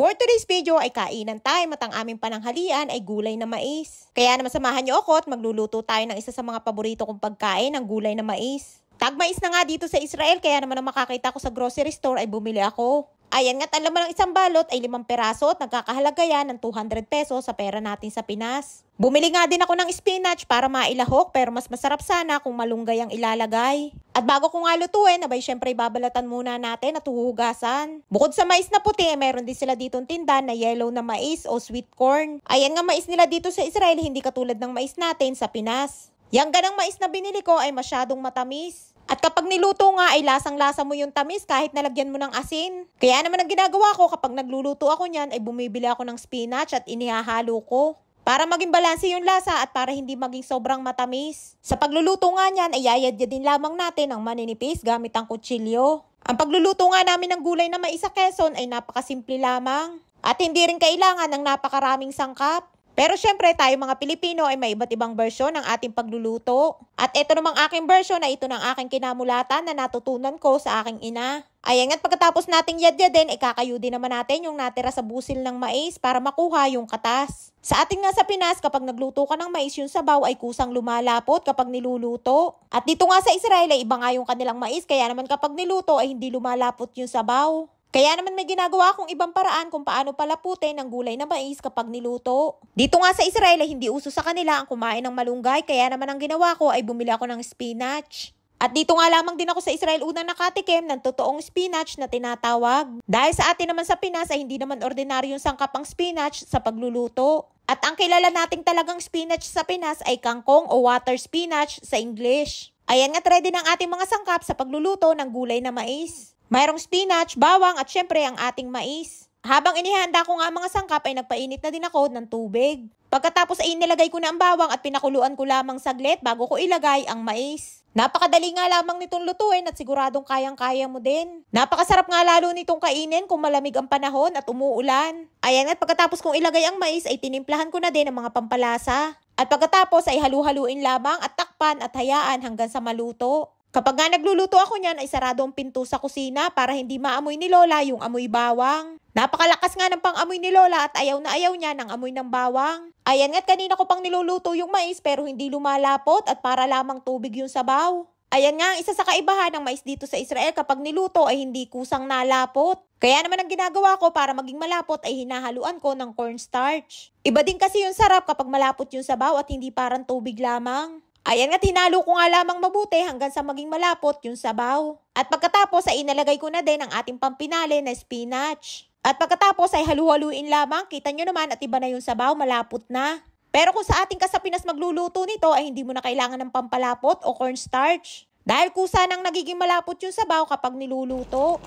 For today's video ay kainan time at ang aming pananghalian ay gulay na mais. Kaya naman samahan niyo ako at magluluto tayo ng isa sa mga paborito kong pagkain, ang gulay na mais. Tag-mais na nga dito sa Israel, kaya naman ang makakita ko sa grocery store ay bumili ako. Ayan nga't ang laman ng isang balot ay 5 peraso at nagkakahalaga yan ng 200 pesos sa pera natin sa Pinas. Bumili nga din ako ng spinach para mailahok pero mas masarap sana kung malunggay ang ilalagay. At bago ko nga lutuin, abay syempre babalatan muna natin at huhugasan. Bukod sa mais na puti, meron din sila ditong tinda na yellow na mais o sweet corn. Ayan nga mais nila dito sa Israel, hindi katulad ng mais natin sa Pinas. Yang ganang mais na binili ko ay masyadong matamis. At kapag niluto nga ay lasang-lasa mo yung tamis kahit nalagyan mo ng asin. Kaya naman ang ginagawa ko kapag nagluluto ako niyan ay bumibili ako ng spinach at inihahalo ko. Para maging balanse yung lasa at para hindi maging sobrang matamis. Sa pagluluto nga niyan ay yayadya lamang natin ng maninipis gamit ang kutsilyo. Ang pagluluto nga namin ng gulay na mais sa Quezon ay napakasimple lamang. At hindi rin kailangan ng napakaraming sangkap. Pero syempre tayo mga Pilipino ay may iba't ibang bersyon ng ating pagluluto. At ito namang aking bersyon na ito ng aking kinamulatan na natutunan ko sa aking ina. Ayan nga't pagkatapos nating yadyadin, ikakayudi naman natin yung natira sa busil ng mais para makuha yung katas. Sa ating nga sa Pinas, kapag nagluto ka ng mais, yung sabaw ay kusang lumalapot kapag niluluto. At dito nga sa Israel ay iba nga yung kanilang mais, kaya naman kapag niluto ay hindi lumalapot yung sabaw. Kaya naman may ginagawa akong ibang paraan kung paano palaputin ang gulay na mais kapag niluto. Dito nga sa Israel ay hindi uso sa kanila ang kumain ng malunggay, kaya naman ang ginawa ko ay bumili ako ng spinach. At dito nga lamang din ako sa Israel unang nakatikim ng totoong spinach na tinatawag. Dahil sa atin naman sa Pinas ay hindi naman ordinaryong sangkap ang spinach sa pagluluto. At ang kilala nating talagang spinach sa Pinas ay kangkong o water spinach sa English. Ayan nga't ready ng ating mga sangkap sa pagluluto ng gulay na mais. Mayroong spinach, bawang at syempre ang ating mais. Habang inihanda ko nga ang mga sangkap ay nagpainit na din ako ng tubig. Pagkatapos ay inilagay ko na ang bawang at pinakuluan ko lamang saglit bago ko ilagay ang mais. Napakadali nga lamang nitong lutuin at siguradong kayang-kaya mo din. Napakasarap nga lalo nitong kainin kung malamig ang panahon at umuulan. Ayan at pagkatapos kong ilagay ang mais ay tinimplahan ko na din ang mga pampalasa. At pagkatapos ay halu-haluin lamang at takpan at hayaan hanggang sa maluto. Kapag nga nagluluto ako niyan ay sarado ang pinto sa kusina para hindi maamoy ni Lola yung amoy bawang. Napakalakas nga ng pang-amoy ni Lola at ayaw na ayaw niya ng amoy ng bawang. Ayan nga't kanina ko pang niluluto yung mais pero hindi lumalapot at para lamang tubig yung sabaw. Ayan nga ang isa sa kaibahan ng mais dito sa Israel, kapag niluto ay hindi kusang nalapot. Kaya naman ang ginagawa ko para maging malapot ay hinahaluan ko ng cornstarch. Iba din kasi yung sarap kapag malapot yung sabaw at hindi parang tubig lamang. Ayan nga't hinalo ko nga lamang mabuti hanggang sa maging malapot yung sabaw. At pagkatapos ay inalagay ko na din ang ating pampinali na spinach. At pagkatapos ay halu-haluin lamang, kita nyo naman at iba na yung sabaw, malapot na. Pero kung sa ating kasapinas magluluto nito ay hindi mo na kailangan ng pampalapot o cornstarch. Dahil kusa nang nagiging malapot yung sabaw kapag niluluto.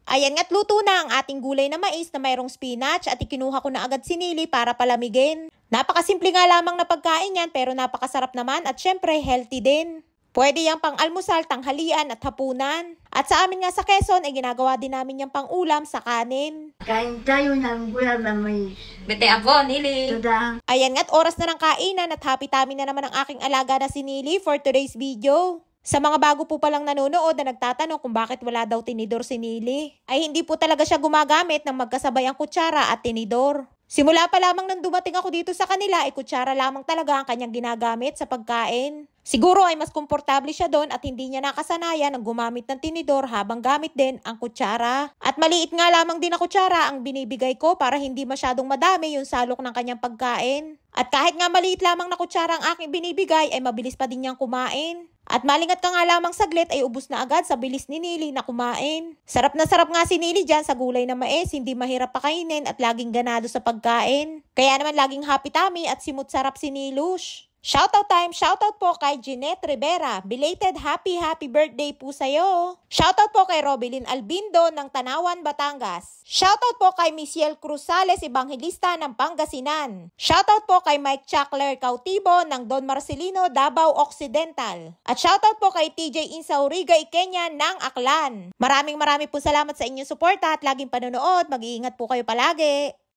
Ayan nga't luto na ang ating gulay na mais na mayroong spinach at ikinuha ko na agad sinili para palamigin. Napakasimple nga lamang na pagkain yan pero napakasarap naman at syempre healthy din. Pwede yang pang almusal, tanghalian at hapunan. At sa amin nga sa Quezon ay ginagawa din namin yung pang ulam sa kanin. Kain tayo ng gulay na mais. Bete ako, Nili. Tuda. Ayan nga't oras na ng kainan at happy tummy na naman ang aking alaga na si Nili for today's video. Sa mga bago po palang nanonood na nagtatanong kung bakit wala daw tinidor si Nili, ay hindi po talaga siya gumagamit ng magkasabay ang kutsara at tinidor. Simula pa lamang nang dumating ako dito sa kanila ay kutsara lamang talaga ang kanyang ginagamit sa pagkain. Siguro ay mas komportable siya doon at hindi niya nakasanayan ang gumamit ng tinidor habang gamit din ang kutsara. At maliit nga lamang din na kutsara ang binibigay ko para hindi masyadong madami yung salok ng kanyang pagkain. At kahit nga maliit lamang na kutsara ang aking binibigay ay mabilis pa din niyang kumain. At malingat ka nga lamang saglit ay ubos na agad sa bilis ni Nili na kumain. Sarap na sarap nga si Nili dyan sa gulay na mais, hindi mahirap pakainin at laging ganado sa pagkain. Kaya naman laging happy tummy at simut sarap si Nilush. Shoutout time, shoutout po kay Jeanette Rivera. Belated happy birthday po sa'yo. Shoutout po kay Robilyn Albindo ng Tanawan, Batangas. Shoutout po kay Michelle Cruzales, Evangelista ng Pangasinan. Shoutout po kay Mike Chakler Cautivo ng Don Marcelino, Davao Occidental. At shoutout po kay TJ Insauriga Ikenya ng Aklan. Maraming po salamat sa inyong suporta at laging panonood. Mag-iingat po kayo palagi.